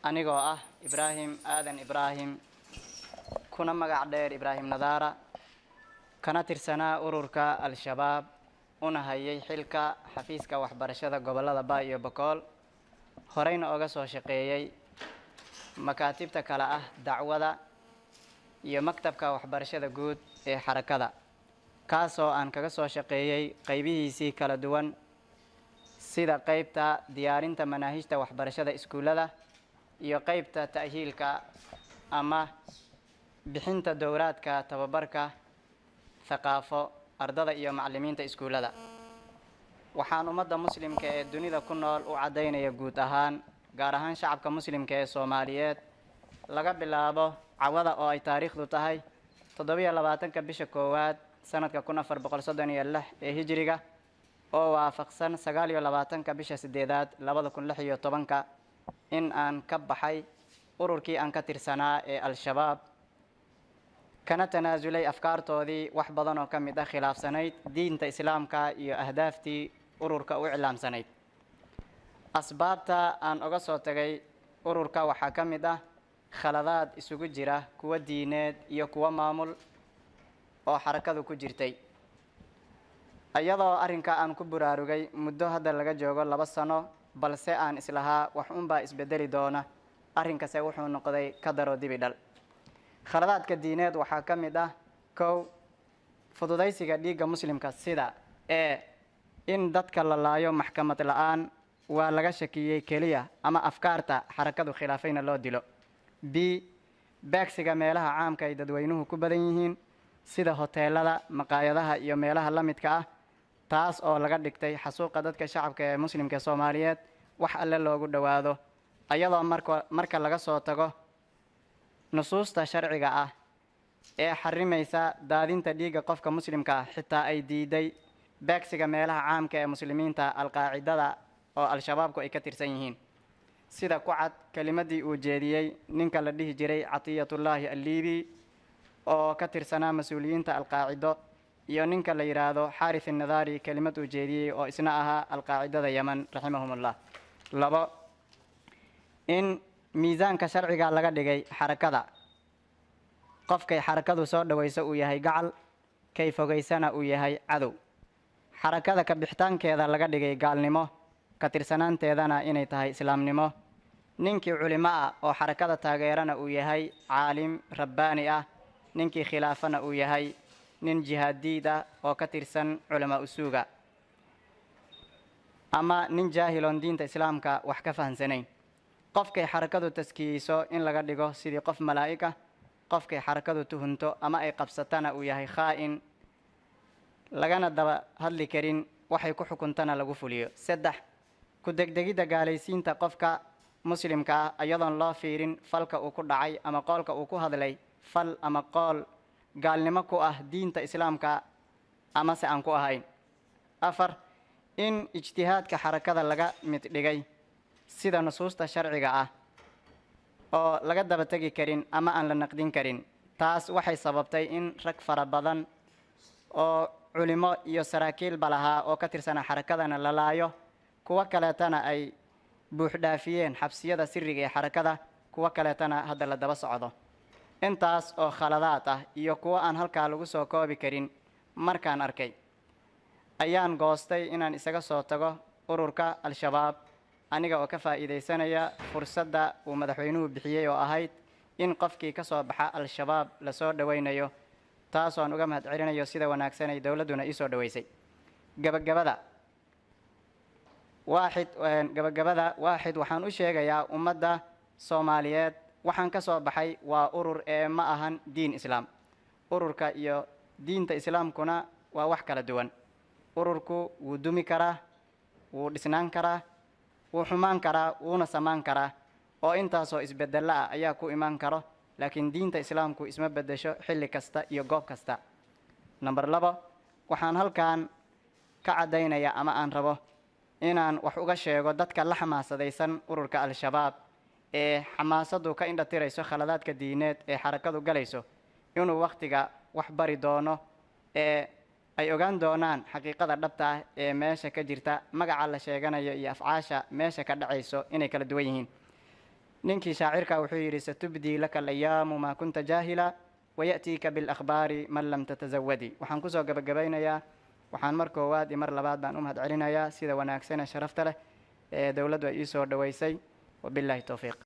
anigoo ah Ibrahim Aadan Ibrahim kuna magac dheer Ibrahim Nadaara kana tirsanaa ururka Al-Shabaab una hayay xilka xafiiska waxbarashada gobolada Baa iyo Bakool horeyna uga soo shaqeeyay makaatibta kala ah dacwada iyo maktabka waxbarashada guud ee xarakada kaasoo aan kaga soo shaqeeyay qaybihiisii kala duwan sida qaybta diyaarinta manaahijta waxbarashada iskuulada iyo qaybta ta'hiilka ama bixinta dowraadka tababarka thaqaafo ardada iyo macallimiinta iskuulada waxaan ummadda muslimka ee dunida ku nool u cadeynaya guud ahaan gaar ahaan shacabka muslimka ee Soomaaliyeed laga bilaabo cawada oo ay taariikhdu tahay 27 bisha koowaad sanadka 1436 ee hijriga oo waafaqsan 29 bisha 8aad 2016 in aan ka baxay ururkii aan ka tirsanaa ee Al-Shabaab kana tanaasulay afkaartoodii wax badan oo kamid ah khilaafsanayd diinta islaamka iyo ahdaaftii ururka u cilaamsanayd asbaabta aan uga soo tagay ururka waxaa kamid ah khaladaad isugu jira kuwa diineed iyo kuwa maamul oo xarakadu ku jirtay ayadoo arrinka aan ku buraarugay muddo hadda laga joogo 2 sano balse aan islahaa wax unbaa isbedeli doona arrinkase wuxuu noqday ka daro dibidhal khaladaadka diineed waxaa ka mid ah kow fududaysiga dhiigga muslimka sida in dadka la laayo maxkamad la'aan waa laga shakiyay kaliya ama afkaarta xarakadu khilaafayna loo dilo b baagsiga meelaha caamka ay dadweynuhu ku badan yihiin sida hoteelada maqaayadaha iyo meelaha la midka ah taas oo laga dhigtay xasuuqa dadka shacabka ee muslimka Soomaaliyeed wax alle loogu dhawaado ayadoo marka laga soo tago nusuusta sharciga ah ee xarimaysa daadinta dhiigga qofka muslimka ah xitaa ay diiday baagsiga meelaha caamka ee muslimiinta alqaacidada oo Al-Shabaabku ay ka tirsan yihiin sida ku cad kalimadii uu jeediyay ninka la dhihi jiray Atiyatullaahi Al-Liibi oo ka tirsanaa mas'uuliyiinta alqaacido iyo ninka la yiraahdo Xaarith an-Nadaari kalimad uu jeediyay oo isna ahaa alqaacidada Yemen rahimahumullah labo in miisaanka sharciga laga dhigay xarakada qofkay xarakadu soo dhawayso uu yahay gacal kay fogeysana uu yahay cadow xarakada ka bixitaankeeda laga dhigay gaalnimo ka tirsanaanteedana inay tahay islaamnimo ninkii culimo ah oo xarakada taageerana uu yahay caalim rabbaani ah ninkii khilaafana uu yahay nin jihaadiid ah oo ka tirsan culama usuuga ama nin jaahiloon diinta islaamka wax ka fahansanayn qofkay xarakadu taskiyeyso in laga dhigo sidii qof malaa'ika qofkay xarakadu tuhunto ama ay qabsatana uu yahay khaa'in lagana daba hadli karin waxay ku xukuntana lagu fuliyo 3 ku degdegida gaalaysiinta qofka muslimka ah ayadoon loo fiirin falka uu ku dhacay ama qoolka uu ku hadlay fal ama qool gaalnimo ku ah diinta islaamka ama se aan ku ahayn 4 in ijtihaadka xarakada laga mid dhigay sida nusuusta sharciga ah oo laga daba tagi karin ama aan la naqdin karin taas waxay sababtay in rag fara badan oo culimo iyo saraakiil balaha oo ka tirsan xarakadana la laayo kuwa kaleetana ay buux dhaafiyeen xabsiyada sirriga ee xarakada kuwa kaleetana hadda la daba socdo intaas oo khaladaad ah iyo kuwa aan halkaa lagu soo koobi karin markaan arkay ayaan goostay inaan isaga soo tago ururka Al-Shabaab aniga oo ka faa'iideysanaya fursadda uu madaxweynuhu bixiyay oo ahayd in qofkii ka soo baxa Al-Shabaab la soo dhaweynayo taas oo aan uga mahad celinayo sida wanaagsan ay dawladuna ii soo dhaweysay gabagabada waaxid waxaan u sheegayaa ummadda Soomaaliyeed waxaan ka soo baxay waa urur ee ma ahan diin islaam ururka iyo diinta islaamkuna waa wax kala duwan ururku wuu dumi karaa wuu dhisnaan karaa wuu xumaan karaa wuuna samaan karaa oo intaasoo isbedelo ah ayaa ku imaan karo laakiin diinta islaamku isma bedesho xilli kasta iyo goob kasta number 2 waxaan halkaan ka cadeynaya ama aan rabo inaan wax uga sheego dadka la xamaasadaysan ururka Al-Shabaab ee xamaasadu ka indha tirayso khaladaadka diineed ee xarakadu galayso inuu waqtiga wax bari doono ee ay ogaan doonaan xaqiiqada dhabta ah ee meesha ka jirta magaca la sheeganayo iyo afcaasha meesha ka dhacayso inay kala duwan yihiin ninkii shaacirka wuxuu yidhi satubdii laka alayaamu maa kunta jaahila waya'tiika bilakhbaari man lam tatazawadi. waxaan kusoo gabagabaynayaa, waxaan mar koowaad iyo mar labaad baan u mahad celinayaa sida wanaagsan ee sharafta leh ee dowladdu ay ii soo dhoweysay. wabilaahi towfiiq.